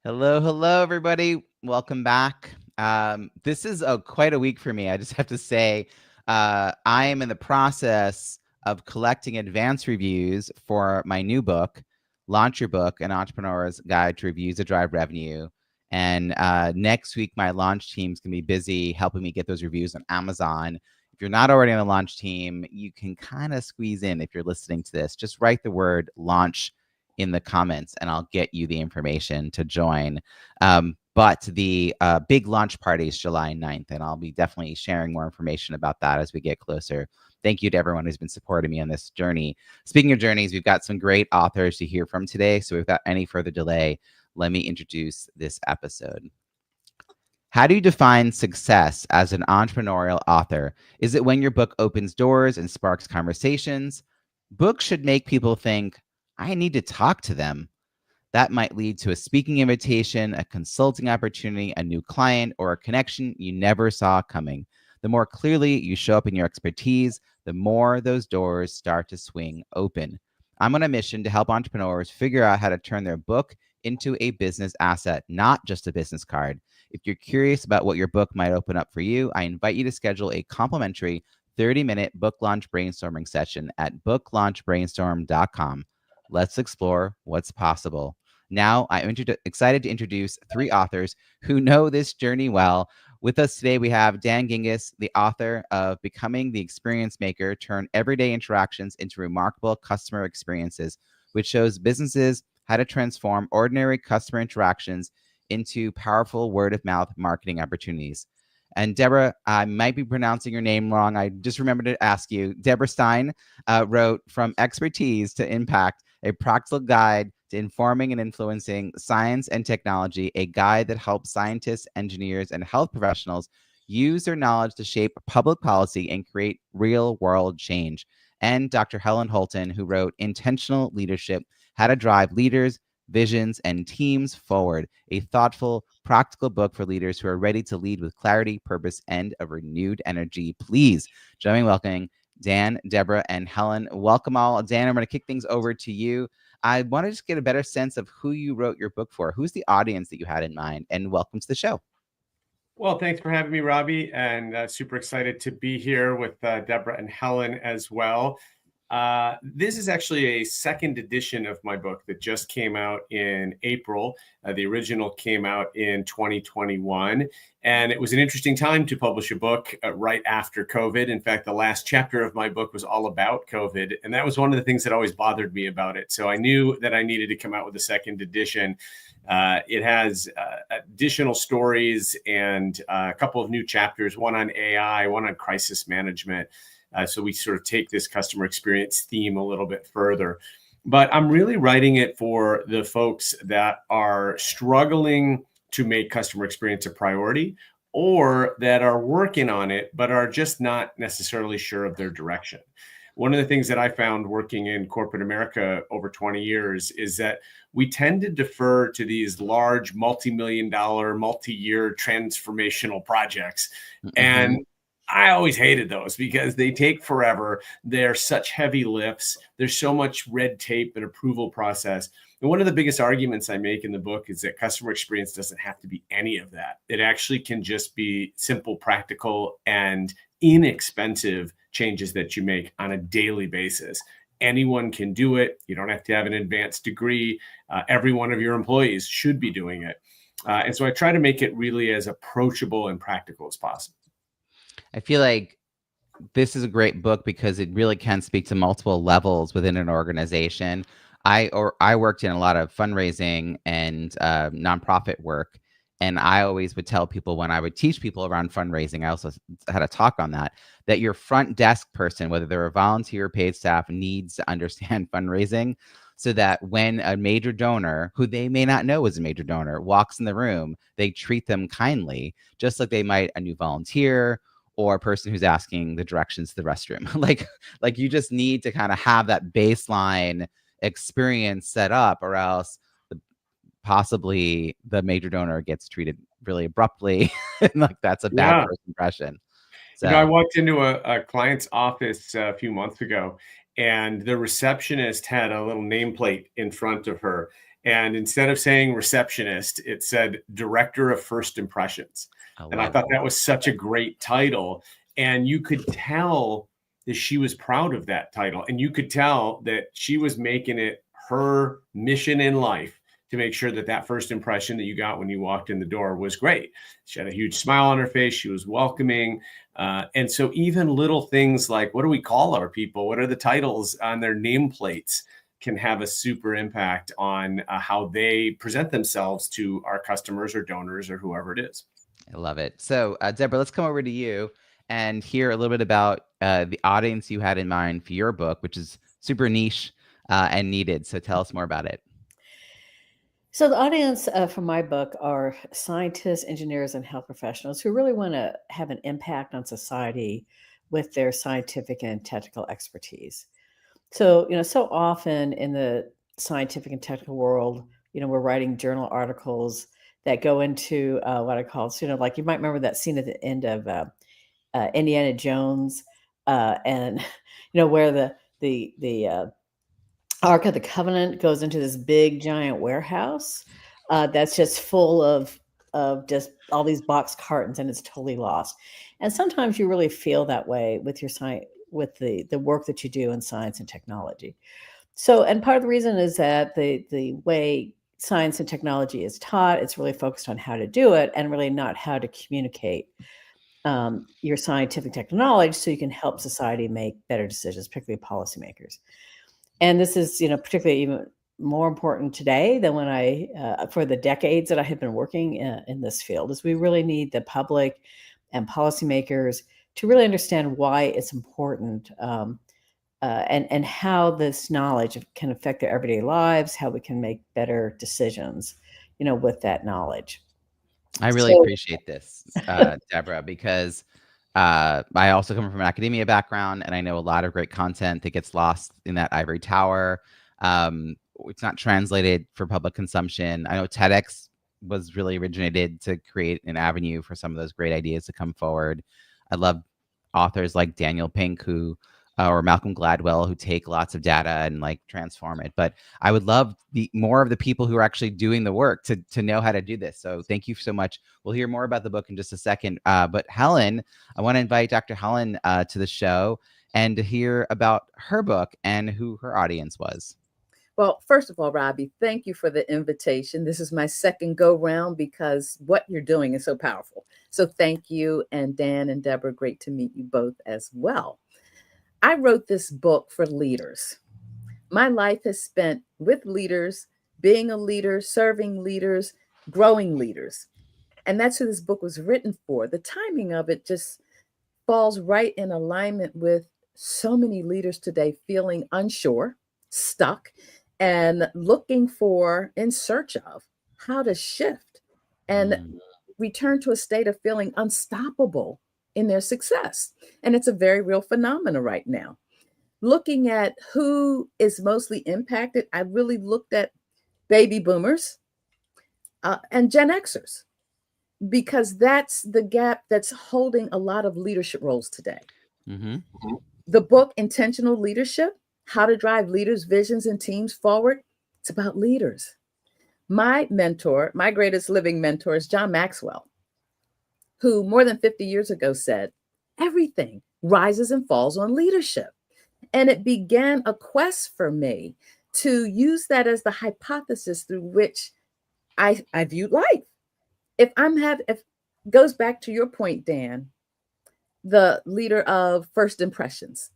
Hello, hello, everybody. Welcome back. This is quite a week for me. I just have to say, I am in the process of collecting advance reviews for my new book, Launch Your Book, An Entrepreneur's Guide to Reviews that Drive Revenue. And next week, my launch team's going to be busy helping me get those reviews on Amazon. If you're not already on the launch team, you can kind of squeeze in if you're listening to this. Just write the word launch in the comments and I'll get you the information to join. But the big launch party is July 9th, and I'll be definitely sharing more information about that as we get closer. Thank you to everyone who's been supporting me on this journey. Speaking of journeys, we've got some great authors to hear from today. So without any further delay, let me introduce this episode. How do you define success as an entrepreneurial author? Is it when your book opens doors and sparks conversations? Books should make people think, I need to talk to them. That might lead to a speaking invitation, a consulting opportunity, a new client, or a connection you never saw coming. The more clearly you show up in your expertise, the more those doors start to swing open. I'm on a mission to help entrepreneurs figure out how to turn their book into a business asset, not just a business card. If you're curious about what your book might open up for you, I invite you to schedule a complimentary 30-minute book launch brainstorming session at booklaunchbrainstorm.com. Let's explore what's possible. Now, I'm excited to introduce three authors who know this journey well. With us today, we have Dan Gingiss, the author of Becoming the Experience Maker, Turn Everyday Interactions into Remarkable Customer Experiences, which shows businesses how to transform ordinary customer interactions into powerful word-of-mouth marketing opportunities. And Deborah, I might be pronouncing your name wrong. I just remembered to ask you. Deborah Stine wrote From Expertise to Impact, a practical guide to informing and influencing science and technology, a guide that helps scientists, engineers, and health professionals use their knowledge to shape public policy and create real-world change. And Dr. Helen Holton, who wrote Intentional Leadership, How to Drive Leaders, Visions, and Teams Forward, a thoughtful, practical book for leaders who are ready to lead with clarity, purpose, and a renewed energy. Please join me in welcoming Dan, Deborah, and Helen. Welcome all. Dan, I'm going to kick things over to you. I want to just get a better sense of who you wrote your book for. Who's the audience that you had in mind? And welcome to the show. Well, thanks for having me, Robbie, and super excited to be here with Deborah and Helen as well. This is actually a second edition of my book that just came out in April. The original came out in 2021, and it was an interesting time to publish a book right after COVID. In fact, the last chapter of my book was all about COVID, and that was one of the things that always bothered me about it. So I knew that I needed to come out with a second edition. It has additional stories and a couple of new chapters, one on AI, one on crisis management. So we sort of take this customer experience theme a little bit further. But I'm really writing it for the folks that are struggling to make customer experience a priority, or that are working on it, but are just not necessarily sure of their direction. One of the things that I found working in corporate America over 20 years is that we tend to defer to these large multi-million-dollar, multi-year transformational projects. Mm-hmm. And I always hated those because they take forever. They're such heavy lifts. There's so much red tape and approval process. And one of the biggest arguments I make in the book is that customer experience doesn't have to be any of that. It actually can just be simple, practical, and inexpensive changes that you make on a daily basis. Anyone can do it. You don't have to have an advanced degree. Every one of your employees should be doing it. And so I try to make it really as approachable and practical as possible. I feel like this is a great book because it really can speak to multiple levels within an organization. I worked in a lot of fundraising and nonprofit work. And I always would tell people when I would teach people around fundraising, I also had a talk on that your front desk person, whether they're a volunteer or paid staff, needs to understand fundraising so that when a major donor, who they may not know is a major donor, walks in the room, they treat them kindly, just like they might a new volunteer or a person who's asking the directions to the restroom. like you just need to kind of have that baseline experience set up, or else possibly the major donor gets treated really abruptly. And like that's a bad first impression. So, I walked into a client's office a few months ago, and the receptionist had a little nameplate in front of her. And instead of saying receptionist, it said director of first impressions. And I thought that was such a great title. And you could tell that she was proud of that title. And you could tell that she was making it her mission in life to make sure that that first impression that you got when you walked in the door was great. She had a huge smile on her face. She was welcoming. And so even little things like, what do we call our people? What are the titles on their nameplates? Can have a super impact on how they present themselves to our customers or donors or whoever it is. I love it. So, Deborah, let's come over to you and hear a little bit about the audience you had in mind for your book, which is super niche and needed. So tell us more about it. So the audience for my book are scientists, engineers, and health professionals who really want to have an impact on society with their scientific and technical expertise. So, so often in the scientific and technical world, we're writing journal articles that go into what I call, like you might remember that scene at the end of Indiana Jones, and where the Ark of the Covenant goes into this big giant warehouse that's just full of just all these box cartons, and it's totally lost. And sometimes you really feel that way with your science, with the work that you do in science and technology. So, and part of the reason is that the way science and technology is taught, it's really focused on how to do it and really not how to communicate your scientific technology so you can help society make better decisions, particularly policymakers. And this is, particularly even more important today than when for the decades that I have been working in this field, is we really need the public and policymakers to really understand why it's important and how this knowledge can affect their everyday lives, how we can make better decisions, with that knowledge. I really appreciate this, Deborah, because I also come from an academia background, and I know a lot of great content that gets lost in that ivory tower. It's not translated for public consumption. I know TEDx was really originated to create an avenue for some of those great ideas to come forward. I love authors like Daniel Pink or Malcolm Gladwell, who take lots of data and like transform it. But I would love more of the people who are actually doing the work to know how to do this. So thank you so much. We'll hear more about the book in just a second. But Helen, I want to invite Dr. Helen to the show and to hear about her book and who her audience was. Well, first of all, Robbie, thank you for the invitation. This is my second go round because what you're doing is so powerful. So thank you. And Dan and Deborah, great to meet you both as well. I wrote this book for leaders. My life has spent with leaders, being a leader, serving leaders, growing leaders. And that's who this book was written for. The timing of it just falls right in alignment with so many leaders today feeling unsure, stuck, and looking for, in search of, how to shift and return to a state of feeling unstoppable in their success. And it's a very real phenomenon right now. Looking at who is mostly impacted, I really looked at baby boomers and Gen Xers, because that's the gap that's holding a lot of leadership roles today. Mm-hmm. The book, Intentional Leadership, How to Drive Leaders' Visions and Teams Forward, it's about leaders. My mentor, my greatest living mentor, is John Maxwell, who more than 50 years ago said, everything rises and falls on leadership. And it began a quest for me to use that as the hypothesis through which I viewed life. If goes back to your point, Dan, the leader of first impressions.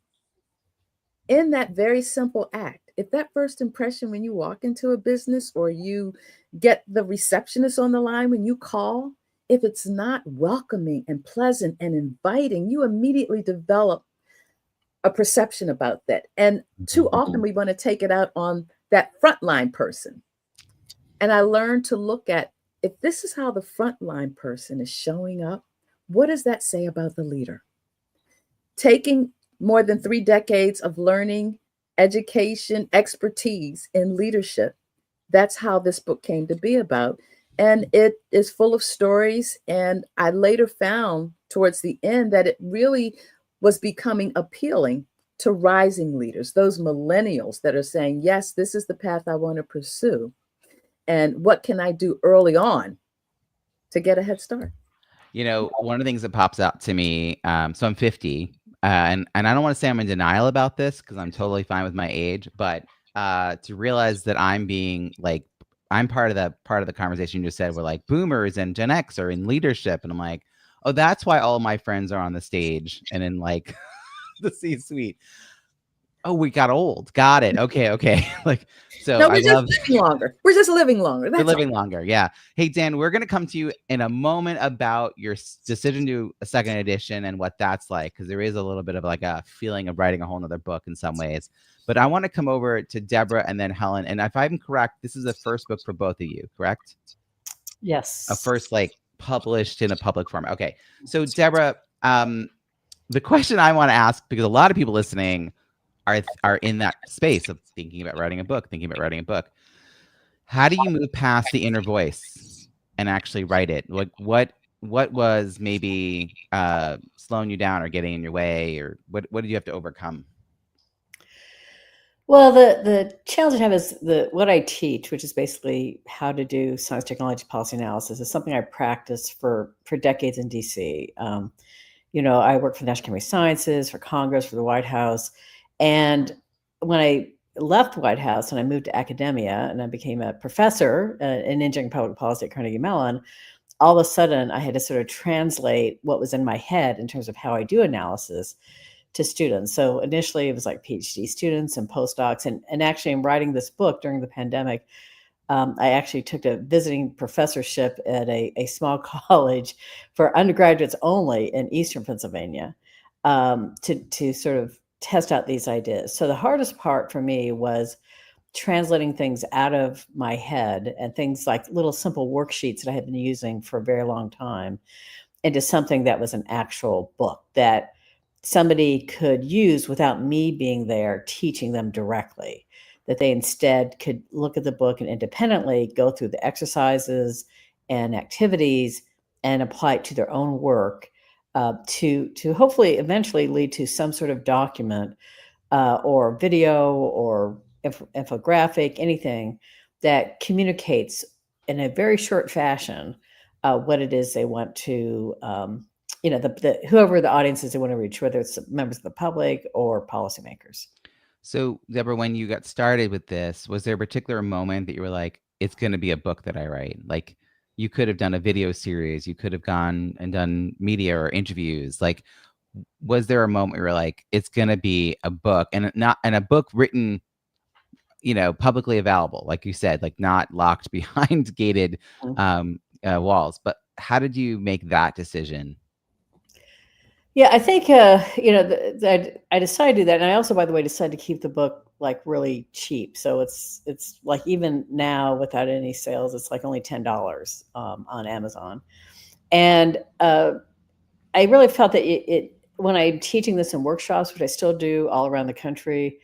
In that very simple act, if that first impression when you walk into a business or you get the receptionist on the line when you call, if it's not welcoming and pleasant and inviting, you immediately develop a perception about that. And too often we want to take it out on that frontline person. And I learned to look at, if this is how the frontline person is showing up, what does that say about the leader? Taking more than 3 decades of learning, education, expertise in leadership, that's how this book came to be about. And it is full of stories. And I later found towards the end that it really was becoming appealing to rising leaders, those millennials that are saying, yes, this is the path I want to pursue. And what can I do early on to get a head start? You know, one of the things that pops out to me, so I'm 50, and I don't want to say I'm in denial about this because I'm totally fine with my age, but to realize that I'm being like, I'm part of the conversation you just said, where like boomers and Gen X are in leadership, and I'm like, oh, that's why all my friends are on the stage and in like the C-suite. Oh, we got old. Got it. Okay. Like, so No, I we're just love. living longer. We're just living longer. We're That's living all. longer. Yeah. Hey, Dan, we're going to come to you in a moment about your decision to do a second edition and what that's like, because there is a little bit of like a feeling of writing a whole nother book in some ways. But I want to come over to Deborah and then Helen. And if I'm correct, this is the first book for both of you, correct? Yes. A first like published in a public format. Okay. So Deborah, the question I want to ask, because a lot of people listening are in that space of thinking about writing a book. How do you move past the inner voice and actually write it? Like what was maybe slowing you down or getting in your way, or what did you have to overcome? Well, the challenge I have is what I teach, which is basically how to do science, technology, policy analysis, is something I practiced for decades in DC. You know, I worked for the National Academy of Sciences, for Congress, for the White House, and when I left the White House and I moved to academia and I became a professor in engineering public policy at Carnegie Mellon, all of a sudden I had to sort of translate what was in my head in terms of how I do analysis to students. So initially it was like PhD students and postdocs. And actually in writing this book during the pandemic, I actually took a visiting professorship at a small college for undergraduates only in Eastern Pennsylvania to sort of test out these ideas. So the hardest part for me was translating things out of my head and things like little simple worksheets that I had been using for a very long time into something that was an actual book that somebody could use without me being there teaching them directly, that they instead could look at the book and independently go through the exercises and activities and apply it to their own work to hopefully eventually lead to some sort of document or video or infographic, anything that communicates in a very short fashion what it is they want to you know, whoever the audiences they want to reach, whether it's members of the public or policymakers. So, Deborah, when you got started with this, was there a particular moment that you were like, it's going to be a book that I write? Like, you could have done a video series, you could have gone and done media or interviews. Like, was there a moment where you were like, it's going to be a book, and a book written, you know, publicly available, like you said, like not locked behind gated walls? But how did you make that decision? Yeah, I think you know, I decided to do that, and I also, by the way, decided to keep the book like really cheap. So it's like even now without any sales, it's like only $10 on Amazon, and I really felt that it when I'm teaching this in workshops, which I still do all around the country,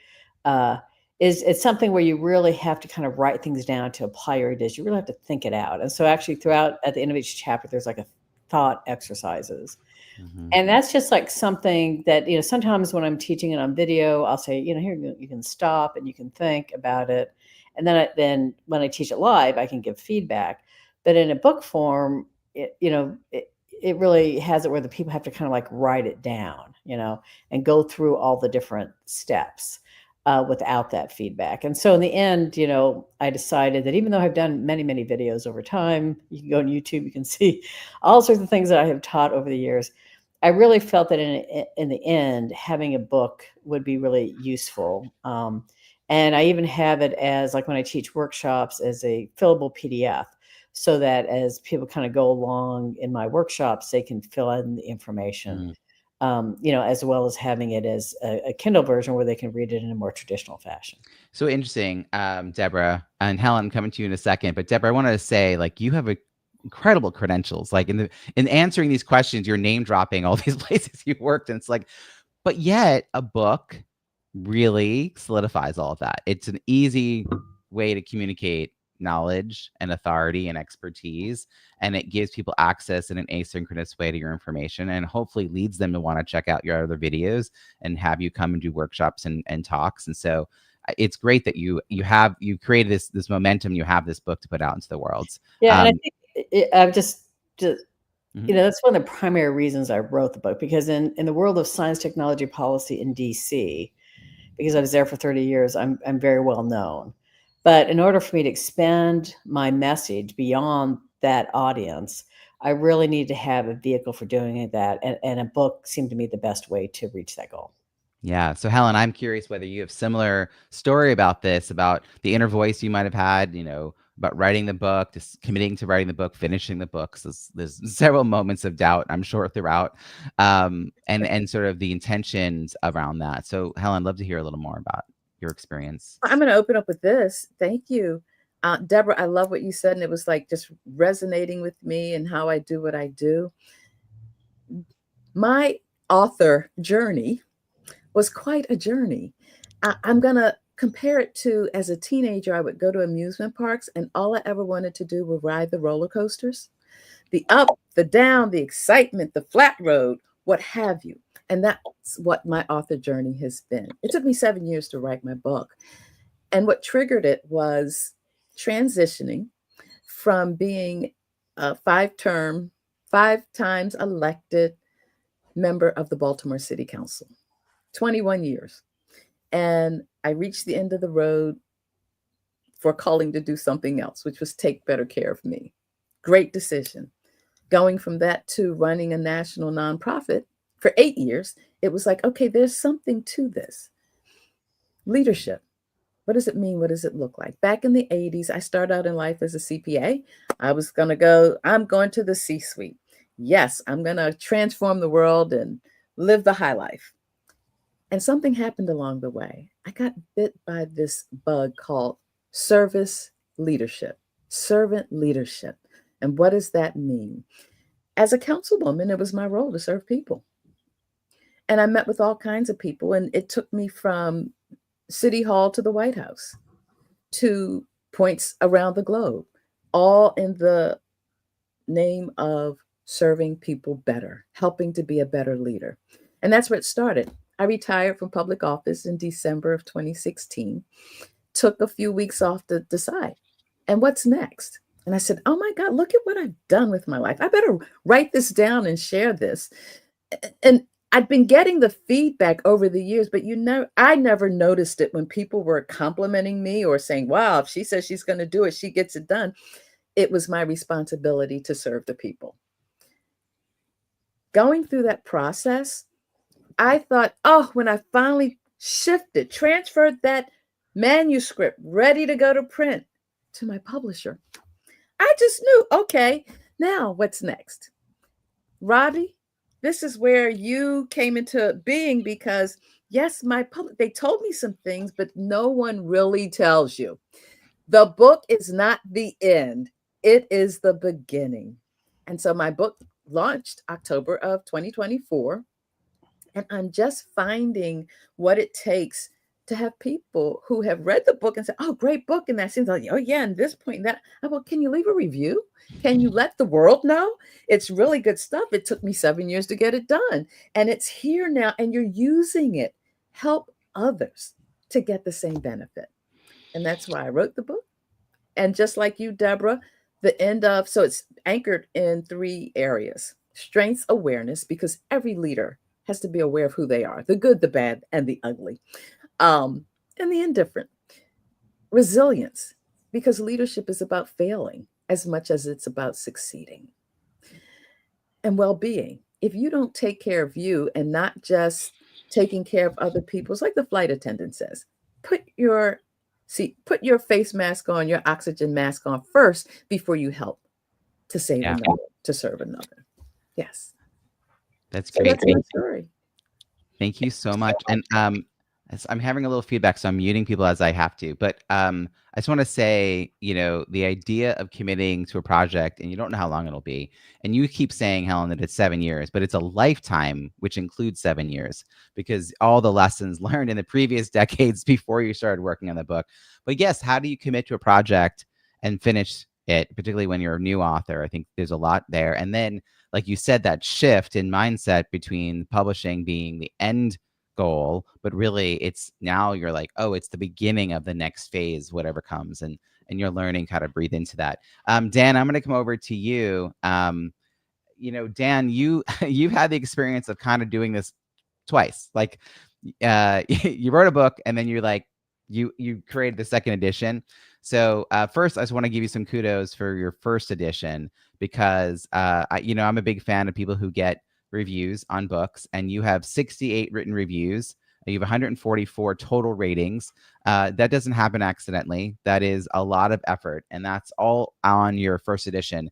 it's something where you really have to kind of write things down to apply your ideas. You really have to think it out, and so actually throughout at the end of each chapter, there's like a thought exercises. And that's just like something that, you know, sometimes when I'm teaching it on video, I'll say, you know, here you can stop and you can think about it. And then when I teach it live, I can give feedback. But in a book form, it really has it where the people have to kind of like write it down, you know, and go through all the different steps without that feedback. And so in the end, you know, I decided that even though I've done many, many videos over time, you can go on YouTube, you can see all sorts of things that I have taught over the years. I really felt that in the end, having a book would be really useful. And I even have it as, like when I teach workshops, as a fillable PDF, so that as people kind of go along in my workshops, they can fill in the information, you know, as well as having it as a Kindle version where they can read it in a more traditional fashion. So interesting, Deborah, and Helen, coming to you in a second. But Deborah, I wanted to say, like, you have incredible credentials. Like in answering these questions, you're name dropping all these places you worked, and it's like, but yet a book really solidifies all of that. It's an easy way to communicate knowledge and authority and expertise, and it gives people access in an asynchronous way to your information, and hopefully leads them to want to check out your other videos and have you come and do workshops and talks. And so it's great that you created this momentum. You have this book to put out into the world. Yeah, and I think I've just Mhm. you know, that's one of the primary reasons I wrote the book, because in the world of science, technology, policy in DC, because I was there for 30 years, I'm very well known. But in order for me to expand my message beyond that audience, I really need to have a vehicle for doing that. And a book seemed to me the best way to reach that goal. Yeah. So Helen, I'm curious whether you have similar story about this, about the inner voice you might have had, about writing the book, just committing to writing the book, finishing the book. So there's several moments of doubt, I'm sure, throughout, and sort of the intentions around that. So Helen, I'd love to hear a little more about your experience. I'm going to open up with this. Thank you. Deborah, I love what you said, and it was like just resonating with me and how I do what I do. My author journey was quite a journey. I'm going to compare it to, as a teenager, I would go to amusement parks, and all I ever wanted to do was ride the roller coasters, the up, the down, the excitement, the flat road, what have you. And that's what my author journey has been. It took me 7 years to write my book. And what triggered it was transitioning from being a 5 times elected member of the Baltimore City Council, 21 years. And I reached the end of the road for calling to do something else, which was take better care of me. Great decision. Going from that to running a national nonprofit for 8 years, it was like, okay, there's something to this. Leadership. What does it mean? What does it look like? Back in the 80s, I started out in life as a CPA. I'm going to the C-suite. Yes, I'm going to transform the world and live the high life. And something happened along the way. I got bit by this bug called service leadership, servant leadership. And what does that mean? As a councilwoman, it was my role to serve people. And I met with all kinds of people, and it took me from City Hall to the White House to points around the globe, all in the name of serving people better, helping to be a better leader. And that's where it started. I retired from public office in December of 2016, took a few weeks off to decide, and what's next? And I said, oh my God, look at what I've done with my life. I better write this down and share this. And I'd been getting the feedback over the years, but I never noticed it when people were complimenting me or saying, wow, if she says she's going to do it, she gets it done. It was my responsibility to serve the people. Going through that process, I thought, when I finally transferred that manuscript ready to go to print to my publisher, I just knew, okay, now what's next? Robbie, this is where you came into being, because yes, they told me some things, but no one really tells you. The book is not the end. It is the beginning. And so my book launched October of 2024. And I'm just finding what it takes to have people who have read the book and say, oh, great book. And that seems like, oh yeah, and this point, that, well, can you leave a review? Can you let the world know? It's really good stuff. It took me 7 years to get it done. And it's here now, and you're using it. Help others to get the same benefit. And that's why I wrote the book. And just like you, Deborah, so it's anchored in 3 areas. Strengths awareness, because every leader has to be aware of who they are, the good, the bad, and the ugly, and the indifferent. Resilience, because leadership is about failing as much as it's about succeeding. And well-being. If you don't take care of you and not just taking care of other people, it's like the flight attendant says, put your face mask on, your oxygen mask on first before you help to save another, to serve another. Yes. That's great. That's my story. Thank you so much. And I'm having a little feedback, so I'm muting people as I have to. But I just want to say, the idea of committing to a project, and you don't know how long it'll be. And you keep saying, Helen, that it's 7 years, but it's a lifetime, which includes 7 years, because all the lessons learned in the previous decades before you started working on the book. But yes, how do you commit to a project and finish it, particularly when you're a new author? I think there's a lot there. And then, like you said, that shift in mindset between publishing being the end goal, but really it's now you're like, oh, it's the beginning of the next phase, whatever comes, and you're learning how to breathe into that. Dan, I'm going to come over to you. Dan, you've had the experience of kind of doing this twice. Like, you wrote a book and then you're like, you created the second edition. So first, I just want to give you some kudos for your first edition, because I'm a big fan of people who get reviews on books, and you have 68 written reviews. You have 144 total ratings. That doesn't happen accidentally. That is a lot of effort, and that's all on your first edition.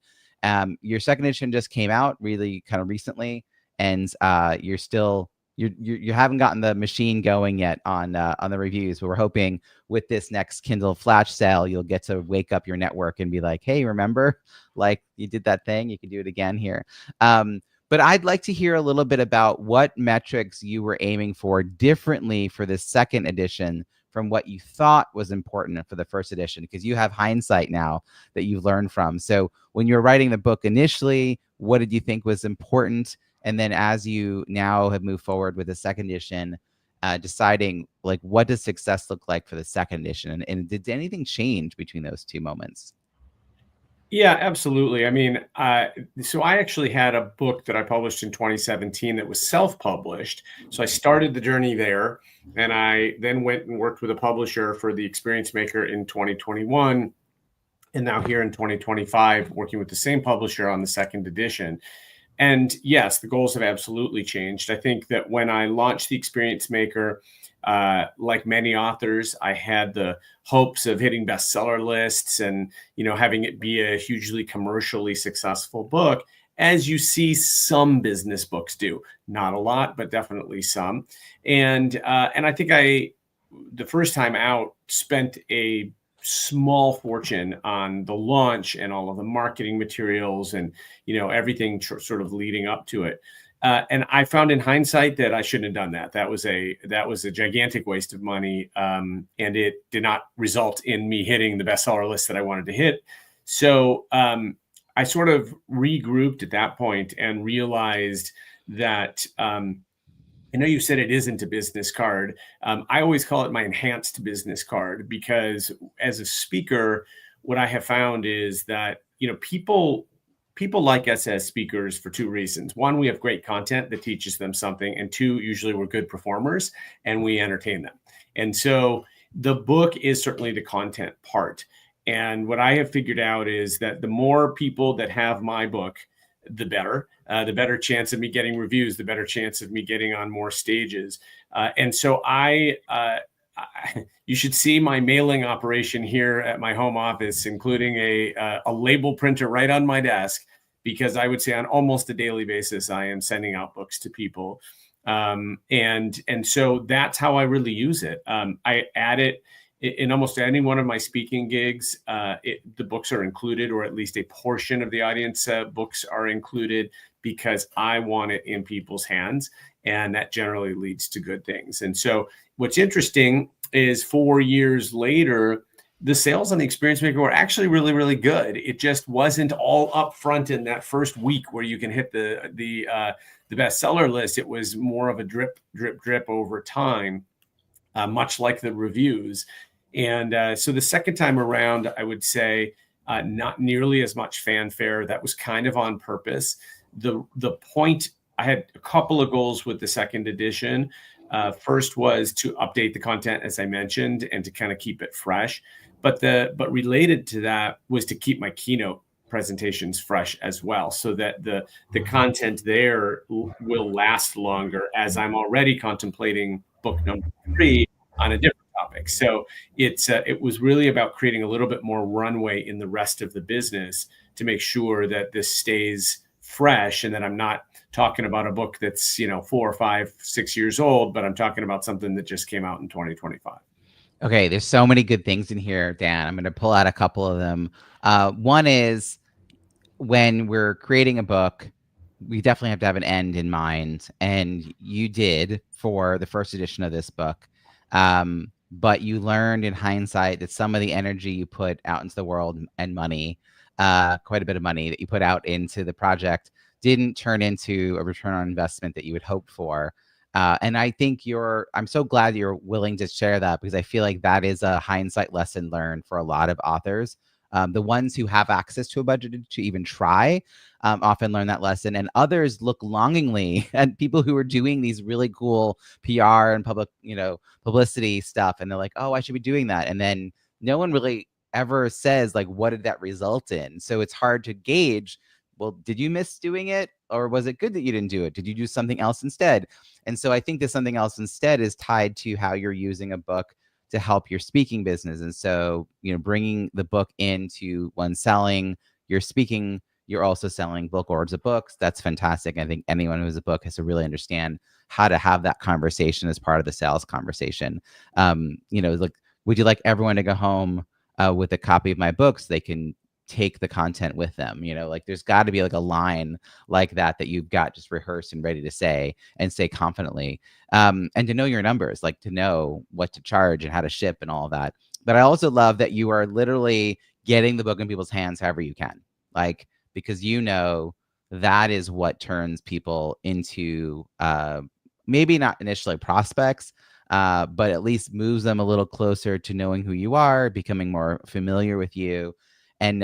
Your second edition just came out really kind of recently, and you haven't gotten the machine going yet on the reviews, but we're hoping with this next Kindle flash sale, you'll get to wake up your network and be like, hey, remember, like, you did that thing, you can do it again here. But I'd like to hear a little bit about what metrics you were aiming for differently for this second edition from what you thought was important for the first edition, because you have hindsight now that you've learned from. So when you were writing the book initially, what did you think was important? And then as you now have moved forward with the second edition, deciding, like, what does success look like for the second edition? And did anything change between those two moments? Yeah, absolutely. I mean, so I actually had a book that I published in 2017 that was self-published. So I started the journey there, and I then went and worked with a publisher for The Experience Maker in 2021. And now here in 2025, working with the same publisher on the second edition. And yes, the goals have absolutely changed. I think that when I launched The Experience Maker, like many authors, I had the hopes of hitting bestseller lists and, having it be a hugely commercially successful book, as you see some business books do. Not a lot, but definitely some. And I think the first time out, spent a small fortune on the launch and all of the marketing materials and, everything sort of leading up to it. And I found in hindsight that I shouldn't have done that. That was a gigantic waste of money. And it did not result in me hitting the bestseller list that I wanted to hit. So I sort of regrouped at that point and realized that, I know you said it isn't a business card. I always call it my enhanced business card, because as a speaker, what I have found is that, people like us as speakers for two reasons. One, we have great content that teaches them something. And two, usually we're good performers and we entertain them. And so the book is certainly the content part. And what I have figured out is that the more people that have my book, the better chance of me getting reviews, the better chance of me getting on more stages. And so you should see my mailing operation here at my home office, including a label printer right on my desk, because I would say on almost a daily basis, I am sending out books to people. And so that's how I really use it. I add it in almost any one of my speaking gigs. The books are included, or at least a portion of the audience books are included, because I want it in people's hands, and that generally leads to good things. And so what's interesting is 4 years later, the sales on the Experience Maker were actually really, really good. It just wasn't all up front in that first week where you can hit the bestseller list. It was more of a drip over time, much like the reviews. And so the second time around, I would say not nearly as much fanfare. That was kind of on purpose. The point, I had a couple of goals with the second edition. First was to update the content, as I mentioned, and to kind of keep it fresh. But related to that was to keep my keynote presentations fresh as well, so that the content there will last longer, as I'm already contemplating book number 3 on a different topic. So it was really about creating a little bit more runway in the rest of the business to make sure that this stays fresh, and that I'm not talking about a book that's 4 or 5, 6 years old, but I'm talking about something that just came out in 2025. Okay, there's so many good things in here, Dan. I'm going to pull out a couple of them. One is, when we're creating a book, we definitely have to have an end in mind, and you did for the first edition of this book. But you learned in hindsight that some of the energy you put out into the world and money, quite a bit of money that you put out into the project, didn't turn into a return on investment that you had hoped for. And I think I'm so glad you're willing to share that, because I feel like that is a hindsight lesson learned for a lot of authors. The ones who have access to a budget to even try often learn that lesson, and others look longingly at people who are doing these really cool PR and publicity stuff, and they're like, oh, I should be doing that. And then no one really ever says, like, what did that result in? So it's hard to gauge, well, did you miss doing it? Or was it good that you didn't do it? Did you do something else instead? And so I think that something else instead is tied to how you're using a book to help your speaking business. And so, bringing the book into when selling, you're speaking, you're also selling bulk orders of books. That's fantastic. I think anyone who has a book has to really understand how to have that conversation as part of the sales conversation. Like, would you like everyone to go home with a copy of my books? They can take the content with them. Like, there's got to be like a line like that you've got just rehearsed and ready to say and say confidently, and to know your numbers, like to know what to charge and how to ship and all of that. But I also love that you are literally getting the book in people's hands however you can, like, because that is what turns people into maybe not initially prospects, but at least moves them a little closer to knowing who you are, becoming more familiar with you. And,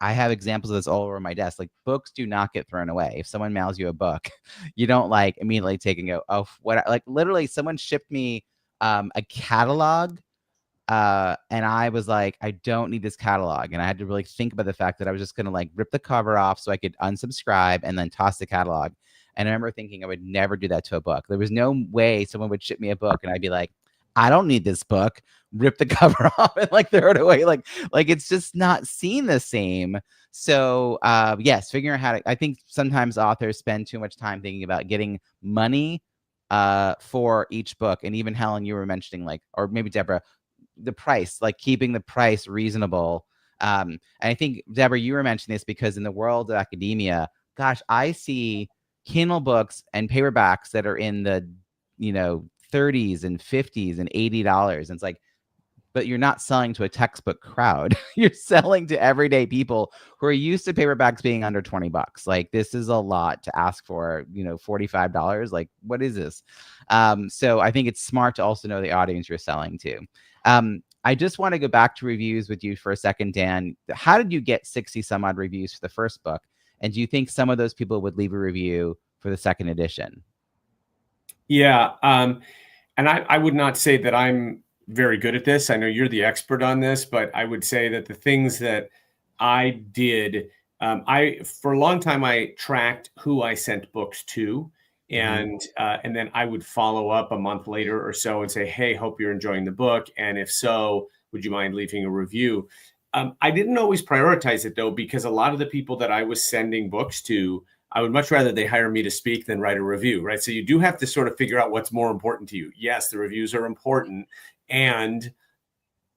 I have examples of this all over my desk. Like, books do not get thrown away. If someone mails you a book, you don't like immediately take and go, oh, what? Like, literally someone shipped me a catalog. And I was like, I don't need this catalog. And I had to really think about the fact that I was just going to like rip the cover off so I could unsubscribe and then toss the catalog. And I remember thinking I would never do that to a book. There was no way someone would ship me a book and I'd be like, I don't need this book, rip the cover off and like throw it away. Like it's just not seen the same. So yes, figuring out how to, I think sometimes authors spend too much time thinking about getting money for each book. And even Helen, you were mentioning, like, or maybe Deborah, the price, like keeping the price reasonable. And I think, Deborah, you were mentioning this because in the world of academia, gosh, I see Kindle books and paperbacks that are in the, 30s and 50s and $80. And it's like, but you're not selling to a textbook crowd. You're selling to everyday people who are used to paperbacks being under $20. Like, this is a lot to ask for, $45. Like, what is this? So I think it's smart to also know the audience you're selling to. I just want to go back to reviews with you for a second, Dan. How did you get 60 some odd reviews for the first book? And do you think some of those people would leave a review for the second edition? Yeah. And I would not say that I'm very good at this. I know you're the expert on this, but I would say that the things that I did, for a long time, I tracked who I sent books to. And then I would follow up a month later or so and say, hey, hope you're enjoying the book. And if so, would you mind leaving a review? I didn't always prioritize it, though, because a lot of the people that I was sending books to, I would much rather they hire me to speak than write a review, right? So you do have to sort of figure out what's more important to you. Yes, the reviews are important. And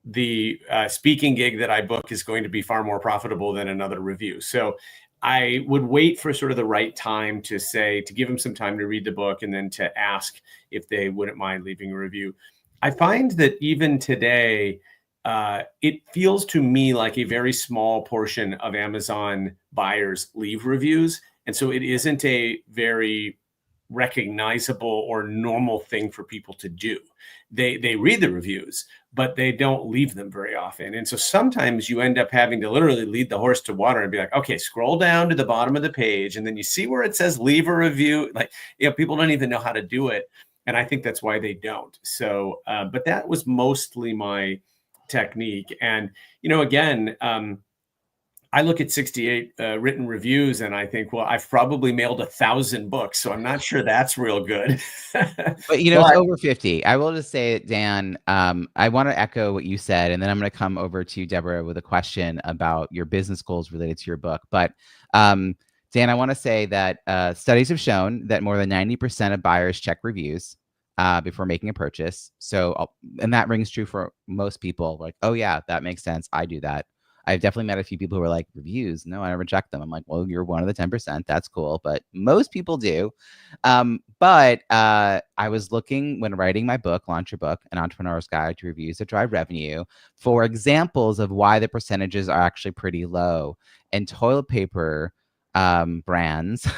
the speaking gig that I book is going to be far more profitable than another review. So I would wait for sort of the right time to give them some time to read the book and then to ask if they wouldn't mind leaving a review. I find that even today, it feels to me like a very small portion of Amazon buyers leave reviews. And so it isn't a very recognizable or normal thing for people to do. They read the reviews, but they don't leave them very often. And so sometimes you end up having to literally lead the horse to water and be like, okay, scroll down to the bottom of the page. And then you see where it says leave a review. Like, people don't even know how to do it. And I think that's why they don't. So, but that was mostly my technique. And, again, I look at 68 written reviews and I think, well, I've probably mailed 1,000 books, so I'm not sure that's real good. But it's over 50. I will just say, Dan, I want to echo what you said, and then I'm going to come over to Deborah with a question about your business goals related to your book. But Dan, I want to say that studies have shown that more than 90% of buyers check reviews before making a purchase. So, and that rings true for most people. Like, oh yeah, that makes sense. I do that. I've definitely met a few people who are like, reviews? No, I never check them. I'm like, well, you're one of the 10%. That's cool. But most people do. But I was looking when writing my book, Launch Your Book, An Entrepreneur's Guide to Reviews That Drive Revenue, for examples of why the percentages are actually pretty low. And toilet paper brands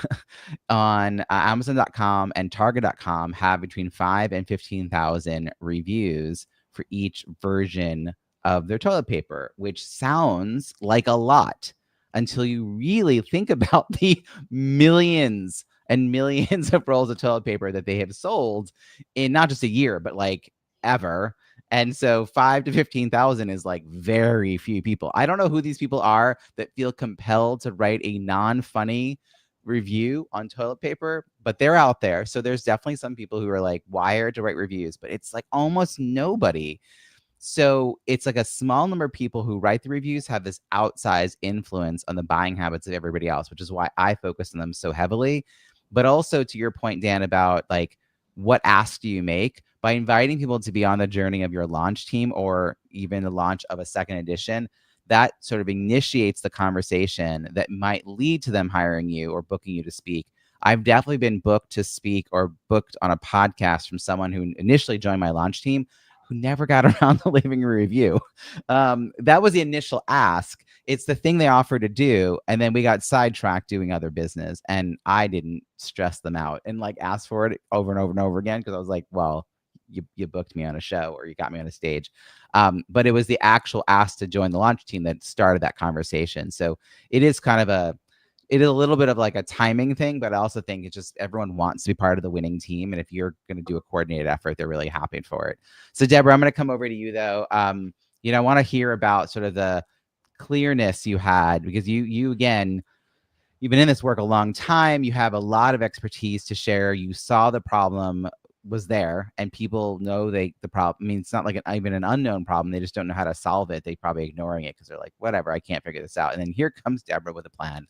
on Amazon.com and Target.com have between 5 and 15,000 reviews for each version of their toilet paper, which sounds like a lot until you really think about the millions and millions of rolls of toilet paper that they have sold in not just a year, but like ever. And so 5 to 15,000 is like very few people. I don't know who these people are that feel compelled to write a non-funny review on toilet paper, but they're out there. So there's definitely some people who are like wired to write reviews, but it's like almost nobody. So it's like a small number of people who write the reviews have this outsized influence on the buying habits of everybody else, which is why I focus on them so heavily. But also to your point, Dan, about like what asks do you make? By inviting people to be on the journey of your launch team or even the launch of a second edition, that sort of initiates the conversation that might lead to them hiring you or booking you to speak. I've definitely been booked to speak or booked on a podcast from someone who initially joined my launch team who never got around to leaving a review. That was the initial ask. It's the thing they offered to do. And then we got sidetracked doing other business. And I didn't stress them out and like ask for it over and over and over again. Cause I was like, well, you booked me on a show or you got me on a stage. But it was the actual ask to join the launch team that started that conversation. So it is a little bit of like a timing thing, but I also think it's just everyone wants to be part of the winning team. And if you're going to do a coordinated effort, they're really happy for it. So Deborah, I'm going to come over to you though. I want to hear about sort of the clearness you had because you again, you've been in this work a long time. You have a lot of expertise to share. You saw the problem was there and people know the problem. I mean, it's not like even an unknown problem. They just don't know how to solve it. They probably ignoring it because they're like, whatever, I can't figure this out. And then here comes Deborah with a plan.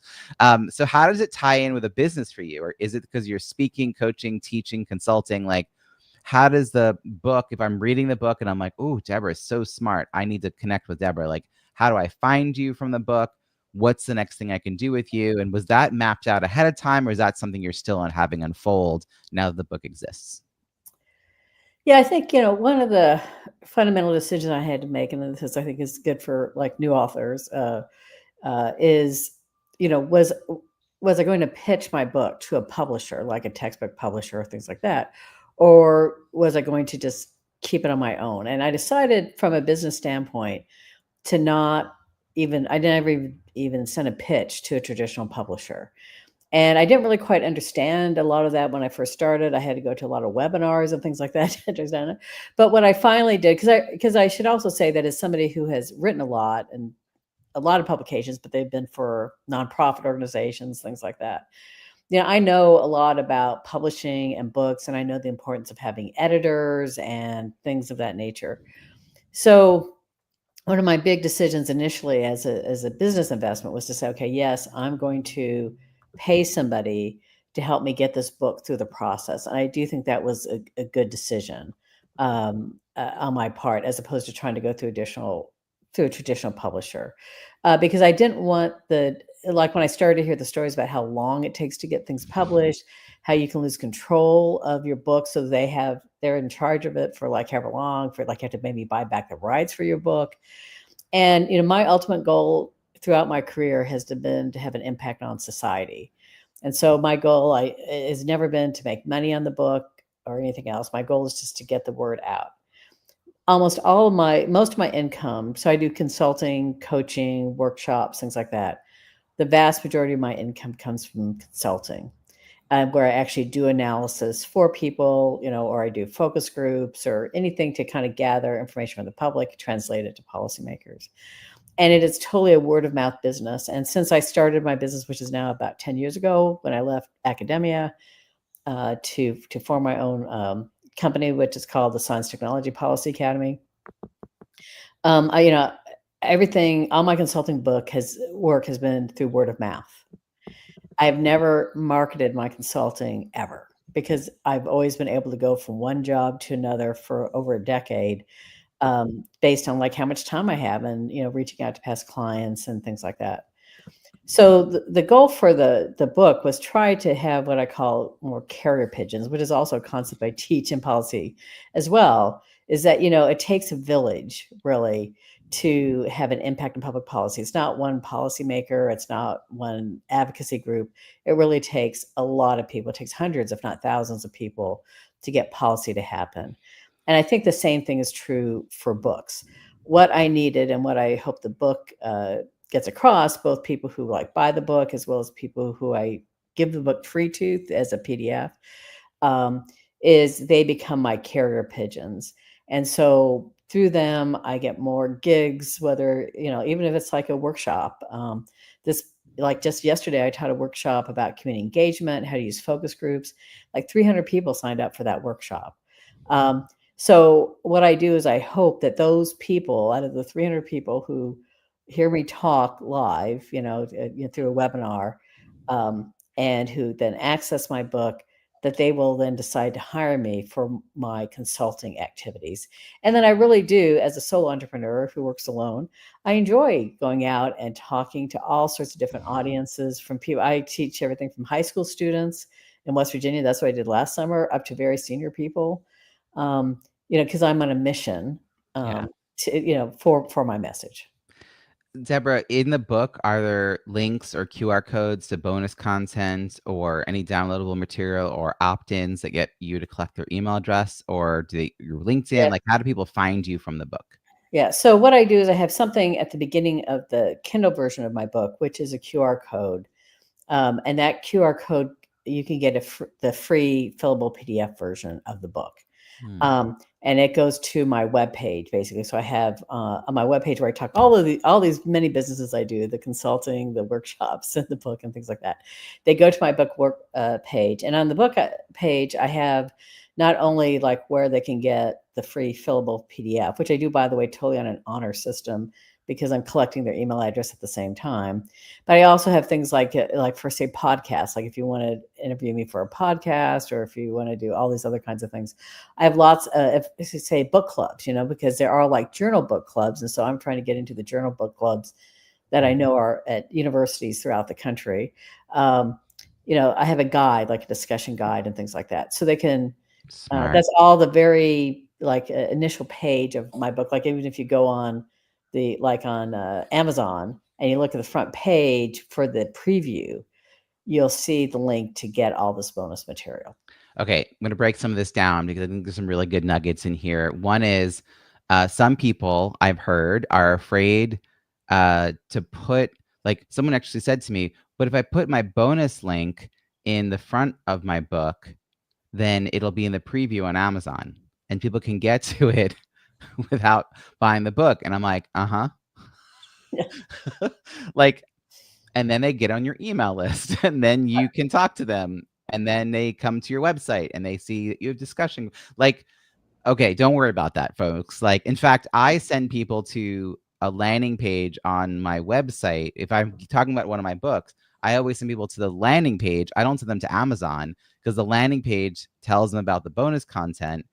So how does it tie in with a business for you? Or is it because you're speaking, coaching, teaching, consulting? Like, how does the book, if I'm reading the book and I'm like, oh, Deborah is so smart, I need to connect with Deborah. Like, how do I find you from the book? What's the next thing I can do with you? And was that mapped out ahead of time or is that something you're still on having unfold now that the book exists? Yeah, I think, one of the fundamental decisions I had to make, and this I think is good for like new authors, is, was I going to pitch my book to a publisher, like a textbook publisher or things like that? Or was I going to just keep it on my own? And I decided from a business standpoint to I never even send a pitch to a traditional publisher. And I didn't really quite understand a lot of that when I first started. I had to go to a lot of webinars and things like that to understand it. But when I finally did, because I should also say that as somebody who has written a lot and a lot of publications, but they've been for nonprofit organizations, things like that. I know a lot about publishing and books, and I know the importance of having editors and things of that nature. So one of my big decisions initially as a business investment was to say, okay, yes, I'm going to pay somebody to help me get this book through the process. And I do think that was a good decision on my part, as opposed to trying to go through a traditional publisher, because I didn't want like when I started to hear the stories about how long it takes to get things published, how you can lose control of your book. So they're in charge of it for like however long, for like you have to maybe buy back the rights for your book. And, my ultimate goal throughout my career has been to have an impact on society. And so my goal has never been to make money on the book or anything else. My goal is just to get the word out. Most of my income, so I do consulting, coaching, workshops, things like that. The vast majority of my income comes from consulting, where I actually do analysis for people, or I do focus groups or anything to kind of gather information from the public, translate it to policymakers. And it is totally a word of mouth business. And since I started my business, which is now about 10 years ago, when I left academia to form my own company, which is called the Science Technology Policy Academy, all my consulting work has been through word of mouth. I've never marketed my consulting ever because I've always been able to go from one job to another for over a decade, based on like how much time I have and, reaching out to past clients and things like that. So the goal for the book was try to have what I call more carrier pigeons, which is also a concept I teach in policy as well, is that, it takes a village really to have an impact on public policy. It's not one policymaker. It's not one advocacy group. It really takes a lot of people. It takes hundreds, if not thousands of people to get policy to happen. And I think the same thing is true for books. What I needed and what I hope the book gets across, both people who like buy the book as well as people who I give the book free to as a PDF, is they become my carrier pigeons. And so through them, I get more gigs, whether, even if it's like a workshop. Like just yesterday, I taught a workshop about community engagement, how to use focus groups. Like 300 people signed up for that workshop. So what I do is I hope that those people, out of the 300 people who hear me talk live, through a webinar, and who then access my book, that they will then decide to hire me for my consulting activities. And then I really do, as a solo entrepreneur who works alone, I enjoy going out and talking to all sorts of different audiences, from people. I teach everything from high school students in West Virginia. That's what I did last summer, up to very senior people, because I'm on a mission for my message. Deborah, in the book, are there links or QR codes to bonus content or any downloadable material or opt-ins that get you to collect their email address, or your LinkedIn? Yeah. Like, how do people find you from the book? Yeah. So what I do is I have something at the beginning of the Kindle version of my book, which is a QR code. And that QR code, you can get the free fillable PDF version of the book. And it goes to my webpage, basically. So I have on my webpage where I talk all these many businesses I do, the consulting, the workshops, and the book, and things like that. They go to my book page, and on the book page, I have not only like where they can get the free fillable PDF, which I do, by the way, totally on an honor system, because I'm collecting their email address at the same time. But I also have things like for, say, podcasts, like if you want to interview me for a podcast, or if you want to do all these other kinds of things. I have lots of, say, book clubs, because there are like journal book clubs. And so I'm trying to get into the journal book clubs that I know are at universities throughout the country. I have a guide, like a discussion guide and things like that. So they can, that's all the very initial page of my book. Like even if you go on Amazon and you look at the front page for the preview, you'll see the link to get all this bonus material. Okay, I'm going to break some of this down because I think there's some really good nuggets in here. One is some people I've heard are afraid to put, like someone actually said to me, but if I put my bonus link in the front of my book, then it'll be in the preview on Amazon and people can get to it without buying the book. And I'm like, and then they get on your email list and then you can talk to them. And then they come to your website and they see that you have discussion. Like, okay, don't worry about that, folks. Like, in fact, I send people to a landing page on my website. If I'm talking about one of my books, I always send people to the landing page. I don't send them to Amazon, because the landing page tells them about the bonus content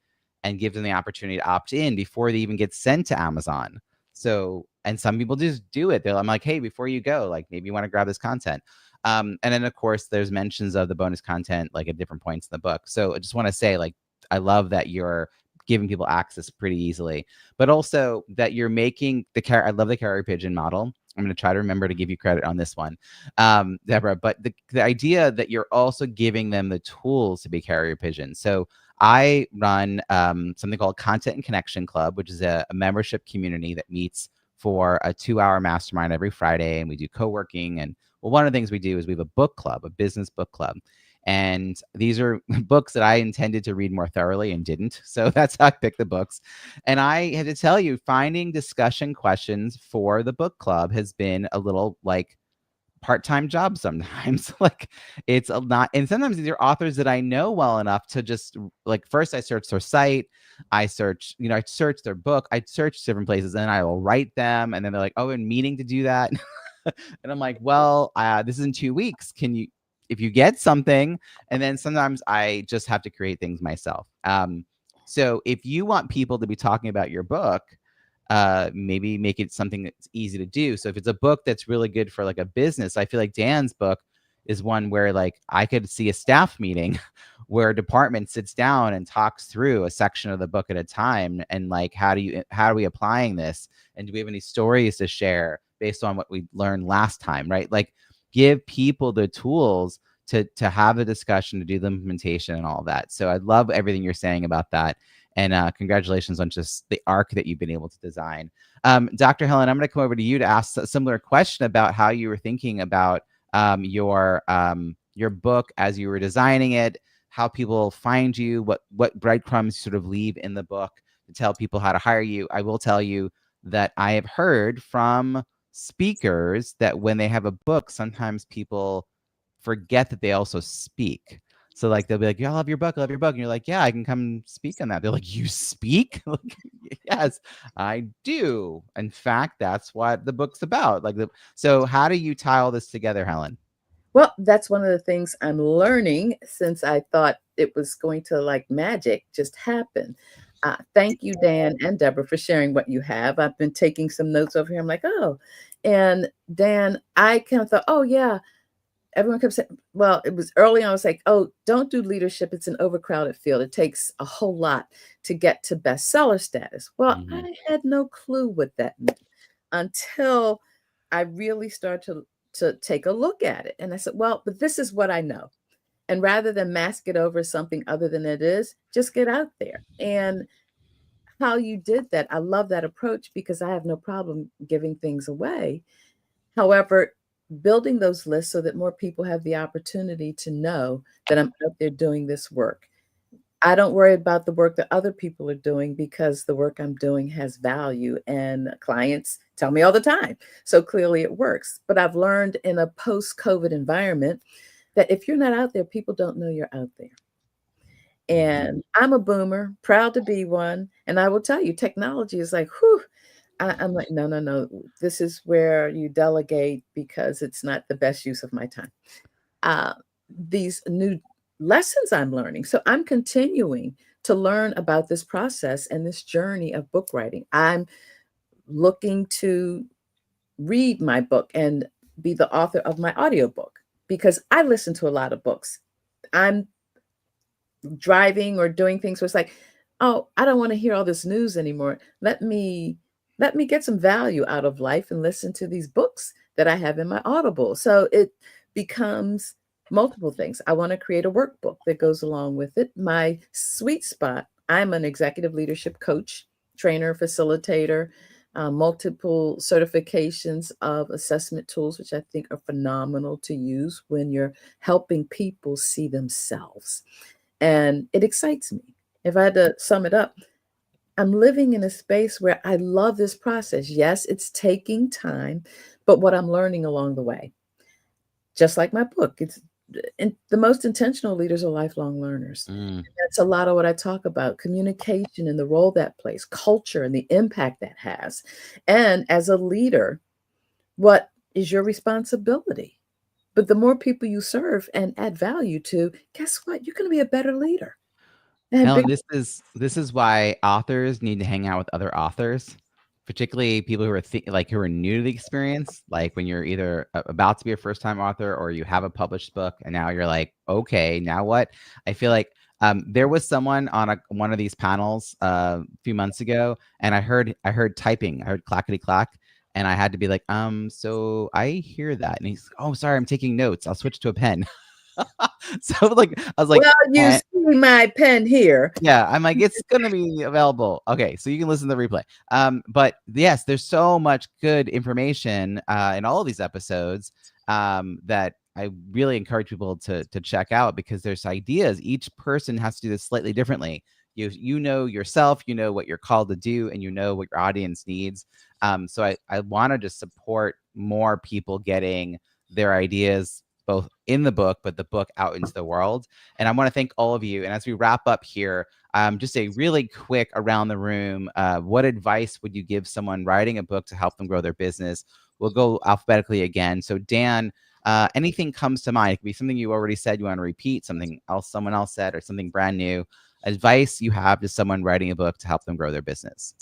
and gives them the opportunity to opt in before they even get sent to Amazon. So, and some people just do it. I'm like, hey, before you go, like maybe you want to grab this content. And then of course there's mentions of the bonus content like at different points in the book. So I just want to say, like, I love that you're giving people access pretty easily, but also that you're making I love the carrier pigeon model. I'm going to try to remember to give you credit on this one, Deborah, but the idea that you're also giving them the tools to be carrier pigeons. So I run something called Content and Connection Club, which is a membership community that meets for a 2-hour mastermind every Friday. And we do co-working. And well, one of the things we do is we have a book club, a business book club. And these are books that I intended to read more thoroughly and didn't. So that's how I picked the books. And I had to tell you, finding discussion questions for the book club has been a little like part-time job sometimes. Like it's a lot. And sometimes these are authors that I know well enough to just like, first I search their site. I search their book. I search different places and I will write them. And then they're like, oh, I'm meaning to do that. And I'm like, well, this is in 2 weeks. Can you, if you get something? And then sometimes I just have to create things myself. So if you want people to be talking about your book, maybe make it something that's easy to do. So if it's a book that's really good for like a business, I feel like Dan's book is one where like I could see a staff meeting where a department sits down and talks through a section of the book at a time, and like, how are we applying this, and do we have any stories to share based on what we learned last time, right? Like, give people the tools to have the discussion, to do the implementation and all that. So I love everything you're saying about that. And congratulations on just the arc that you've been able to design. Dr. Helen, I'm going to come over to you to ask a similar question about how you were thinking about your book as you were designing it, how people find you, what breadcrumbs you sort of leave in the book to tell people how to hire you. I will tell you that I have heard from speakers that when they have a book, sometimes people forget that they also speak. So like, they'll be like, yeah, I love your book. And you're like, yeah, I can come speak on that. They're like, you speak? Like, yes, I do. In fact, that's what the book's about. So how do you tie all this together, Helen? Well, that's one of the things I'm learning, since I thought it was going to, like magic, just happen. Thank you, Dan and Deborah, for sharing what you have. I've been taking some notes over here. I'm like, oh, and Dan, I kind of thought, oh yeah. Everyone kept saying, well, it was early on. I was like, oh, don't do leadership. It's an overcrowded field. It takes a whole lot to get to bestseller status. Well, I had no clue what that meant until I really started to take a look at it. And I said, well, but this is what I know. And rather than mask it over something other than it is, just get out there. And how you did that, I love that approach, because I have no problem giving things away. However, building those lists so that more people have the opportunity to know that I'm out there doing this work. I don't worry about the work that other people are doing, because the work I'm doing has value, and clients tell me all the time. So clearly it works. But I've learned in a post-COVID environment that if you're not out there, people don't know you're out there. And I'm a boomer, proud to be one. And I will tell you, technology is like, whew. I'm like, no. This is where you delegate, because it's not the best use of my time. These new lessons I'm learning. So I'm continuing to learn about this process and this journey of book writing. I'm looking to read my book and be the author of my audiobook, because I listen to a lot of books. I'm driving or doing things where it's like, oh, I don't want to hear all this news anymore. Let me get some value out of life and listen to these books that I have in my Audible. So it becomes multiple things. I want to create a workbook that goes along with it. My sweet spot, I'm an executive leadership coach, trainer, facilitator, multiple certifications of assessment tools, which I think are phenomenal to use when you're helping people see themselves. And it excites me. If I had to sum it up, I'm living in a space where I love this process. Yes, it's taking time, but what I'm learning along the way, just like my book, the most intentional leaders are lifelong learners. That's a lot of what I talk about: communication and the role that plays, culture and the impact that has. And as a leader, what is your responsibility? But the more people you serve and add value to, guess what? You're going to be a better leader. Helen, this is why authors need to hang out with other authors, particularly people who are who are new to the experience. Like when you're either about to be a first-time author, or you have a published book, and now you're like, okay, now what? I feel like there was someone on one of these panels a few months ago, and I heard typing, I heard clackety clack, and I had to be like, so I hear that, and he's, oh, sorry, I'm taking notes. I'll switch to a pen. So like, I was like, well, you see my pen here. Yeah, I'm like, it's gonna be available. Okay, so you can listen to the replay. But yes, there's so much good information in all of these episodes that I really encourage people to check out, because there's ideas. Each person has to do this slightly differently. You know yourself, you know what you're called to do, and you know what your audience needs. So I want to just support more people getting their ideas both in the book, but the book out into the world. And I want to thank all of you. And as we wrap up here, just a really quick around the room, what advice would you give someone writing a book to help them grow their business? We'll go alphabetically again. So Dan, anything comes to mind? It could be something you already said, you want to repeat, something else someone else said, or something brand new. Advice you have to someone writing a book to help them grow their business.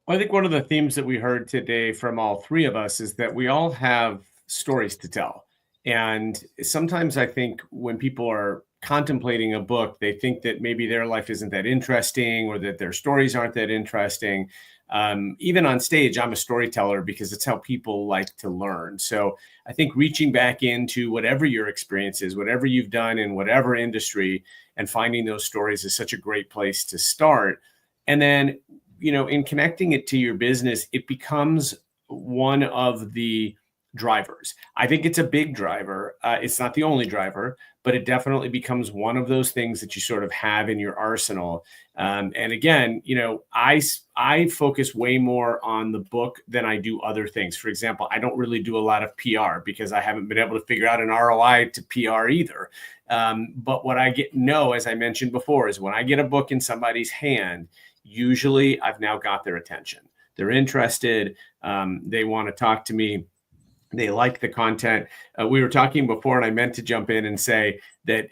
Well, I think one of the themes that we heard today from all three of us is that we all have stories to tell. And sometimes I think when people are contemplating a book, they think that maybe their life isn't that interesting or that their stories aren't that interesting. Even on stage, I'm a storyteller because it's how people like to learn. So I think reaching back into whatever your experience is, whatever you've done in whatever industry, and finding those stories is such a great place to start. And then, in connecting it to your business, it becomes one of the drivers. I think it's a big driver. It's not the only driver, but it definitely becomes one of those things that you sort of have in your arsenal. And again, I focus way more on the book than I do other things. For example, I don't really do a lot of PR because I haven't been able to figure out an ROI to PR either. But what I know, as I mentioned before, is when I get a book in somebody's hand, usually I've now got their attention. They're interested. They want to talk to me. They like the content. We were talking before, and I meant to jump in and say that,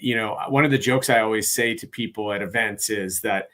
one of the jokes I always say to people at events is that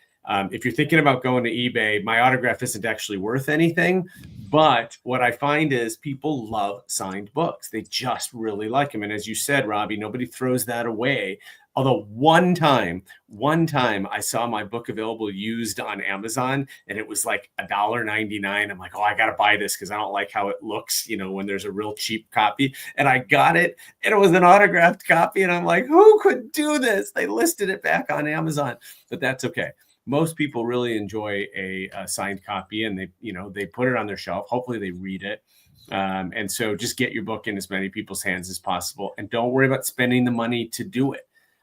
if you're thinking about going to eBay, my autograph isn't actually worth anything. But what I find is people love signed books. They just really like them. And as you said, Robbie, nobody throws that away. Although one time I saw my book available used on Amazon, and it was like $1.99. I'm like, oh, I got to buy this because I don't like how it looks, when there's a real cheap copy. And I got it, and it was an autographed copy. And I'm like, who could do this? They listed it back on Amazon, but that's okay. Most people really enjoy a signed copy, and they put it on their shelf. Hopefully they read it. And so just get your book in as many people's hands as possible, and don't worry about spending the money to do it.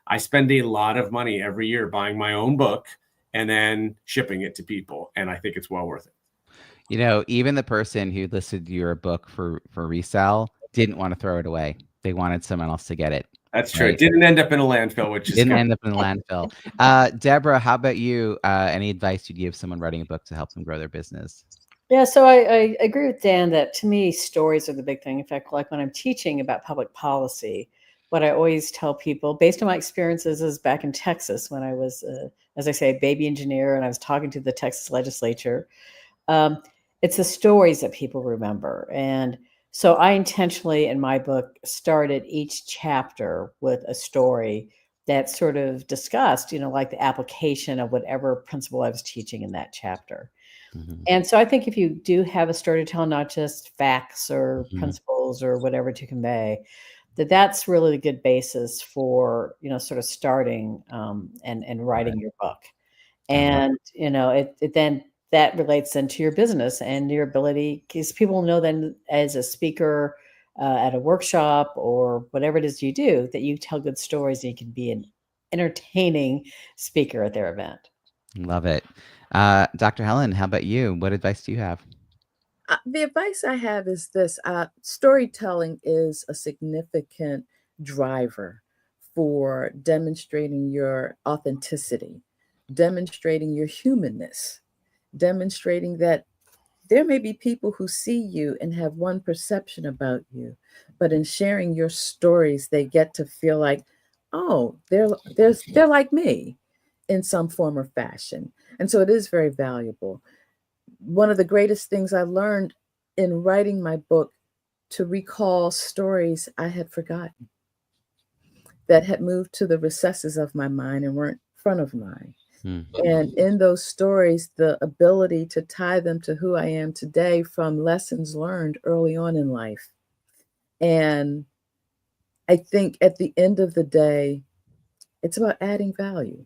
I spend a lot of money every year buying my own book and then shipping it to people. And I think it's well worth it. Even the person who listed your book for resale didn't want to throw it away. They wanted someone else to get it. That's true. Right? It didn't end up in a landfill, which is didn't end up in a landfill. Deborah, how about you? Any advice you'd give someone writing a book to help them grow their business? Yeah, so I agree with Dan that to me, stories are the big thing. In fact, like when I'm teaching about public policy, what I always tell people, based on my experiences, is back in Texas when I was, as I say, a baby engineer, and I was talking to the Texas legislature. It's the stories that people remember. And so I intentionally, in my book, started each chapter with a story that sort of discussed, like the application of whatever principle I was teaching in that chapter. Mm-hmm. And so I think if you do have a story to tell, not just facts or principles or whatever to convey, that's really a good basis for, sort of starting and writing your book. And, it then that relates then to your business and your ability, because people know then as a speaker at a workshop or whatever it is you do, that you tell good stories and you can be an entertaining speaker at their event. Love it. Dr. Helen, how about you? What advice do you have? The advice I have is this. Storytelling is a significant driver for demonstrating your authenticity, demonstrating your humanness, demonstrating that there may be people who see you and have one perception about you, but in sharing your stories, they get to feel like, oh, they're like me in some form or fashion. And so it is very valuable. One of the greatest things I learned in writing my book to recall stories I had forgotten that had moved to the recesses of my mind and weren't front of mind. And in those stories, the ability to tie them to who I am today from lessons learned early on in life. And I think at the end of the day, it's about adding value.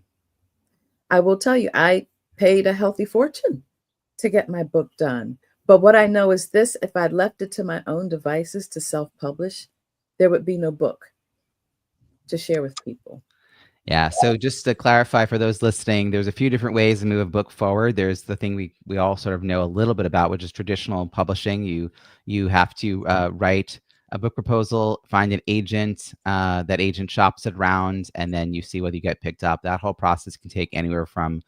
I will tell you, I paid a healthy fortune to get my book done. But what I know is this: if I'd left it to my own devices to self-publish, there would be no book to share with people. Yeah. So just to clarify for those listening, there's a few different ways to move a book forward. There's the thing we all sort of know a little bit about, which is traditional publishing. You have to write a book proposal, find an agent, that agent shops it around, and then you see whether you get picked up. That whole process can take anywhere from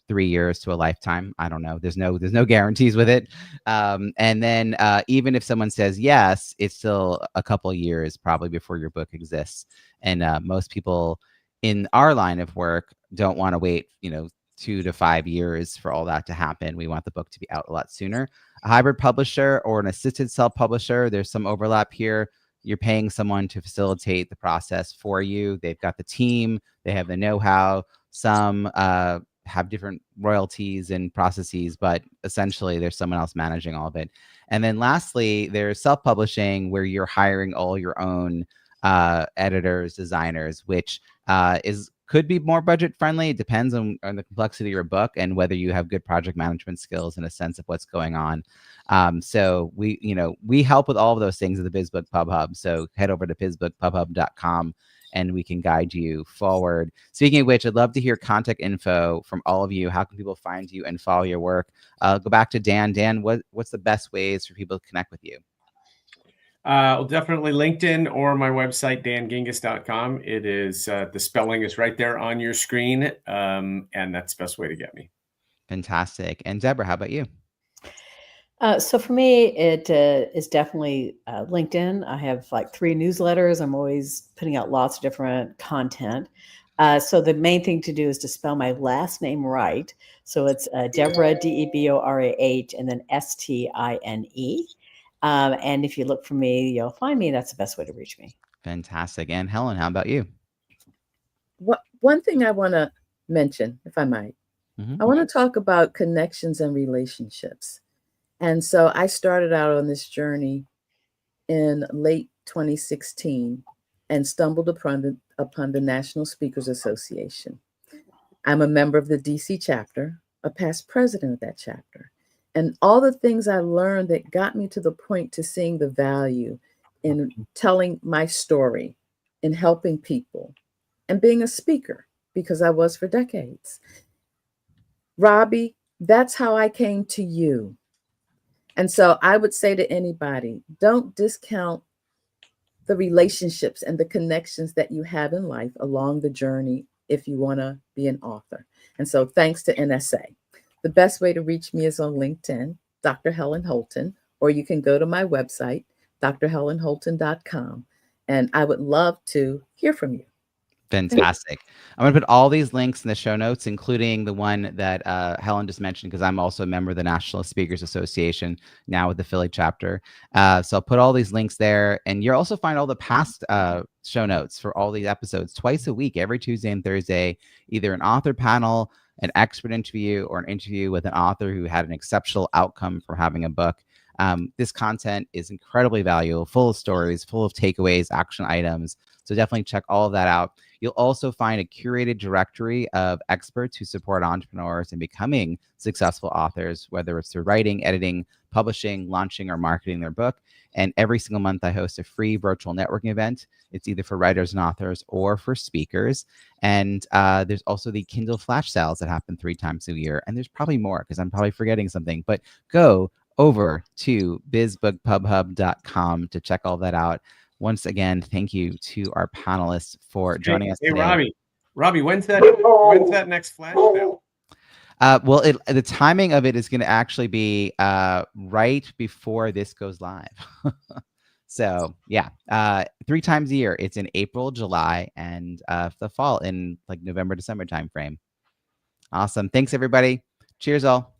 3 years to a lifetime. I don't know. There's no guarantees with it. And then even if someone says yes, it's still a couple of years probably before your book exists. And most people in our line of work don't want to wait, 2 to 5 years for all that to happen. We want the book to be out a lot sooner. A hybrid publisher or an assisted self-publisher, there's some overlap here. you're paying someone to facilitate the process for you. They've got the team, they have the know-how. Some have different royalties and processes, but essentially there's someone else managing all of it. And then lastly, there's self-publishing, where you're hiring all your own editors, designers, which could be more budget friendly. It depends on the complexity of your book and whether you have good project management skills and a sense of what's going on. So we help with all of those things at the BizBook Pub Hub. So head over to bizbookpubhub.com and we can guide you forward. Speaking of which, I'd love to hear contact info from all of you. How can people find you and follow your work? Go back to Dan. Dan, what's the best ways for people to connect with you? Well, definitely LinkedIn or my website, dangingiss.com. It is, the spelling is right there on your screen. And that's the best way to get me. Fantastic. And Deborah, how about you? So for me, it is definitely LinkedIn. I have like 3 newsletters. I'm always putting out lots of different content. So the main thing to do is to spell my last name right. So it's Deborah, Deborah, and then Stine. And if you look for me, you'll find me. That's the best way to reach me. Fantastic. And Helen, how about you? One thing I want to mention, if I might, I want to talk about connections and relationships. And so I started out on this journey in late 2016 and stumbled upon the National Speakers Association. I'm a member of the DC chapter, a past president of that chapter. And all the things I learned that got me to the point to seeing the value in telling my story, in helping people, and being a speaker, because I was for decades. Robbie, that's how I came to you. And so I would say to anybody, don't discount the relationships and the connections that you have in life along the journey if you want to be an author. And so thanks to NSA. The best way to reach me is on LinkedIn, Dr. Helen Holton, or you can go to my website, drhelenholton.com. And I would love to hear from you. Fantastic. I'm going to put all these links in the show notes, including the one that Helen just mentioned, because I'm also a member of the National Speakers Association now with the Philly chapter. So I'll put all these links there. And you'll also find all the past show notes for all these episodes twice a week, every Tuesday and Thursday, either an author panel, an expert interview, or an interview with an author who had an exceptional outcome for having a book. This content is incredibly valuable, full of stories, full of takeaways, action items. So definitely check all of that out. You'll also find a curated directory of experts who support entrepreneurs in becoming successful authors, whether it's through writing, editing, publishing, launching, or marketing their book. And every single month, I host a free virtual networking event. It's either for writers and authors or for speakers. And there's also the Kindle flash sales that happen 3 times a year. And there's probably more because I'm probably forgetting something. But go over to bizbookpubhub.com to check all that out. Once again, thank you to our panelists for joining us today. Hey, Robbie, when's that next flash sale? Well, the timing of it is going to actually be right before this goes live. So yeah, 3 times a year. It's in April, July, and the fall in like November, December timeframe. Awesome. Thanks, everybody. Cheers, all.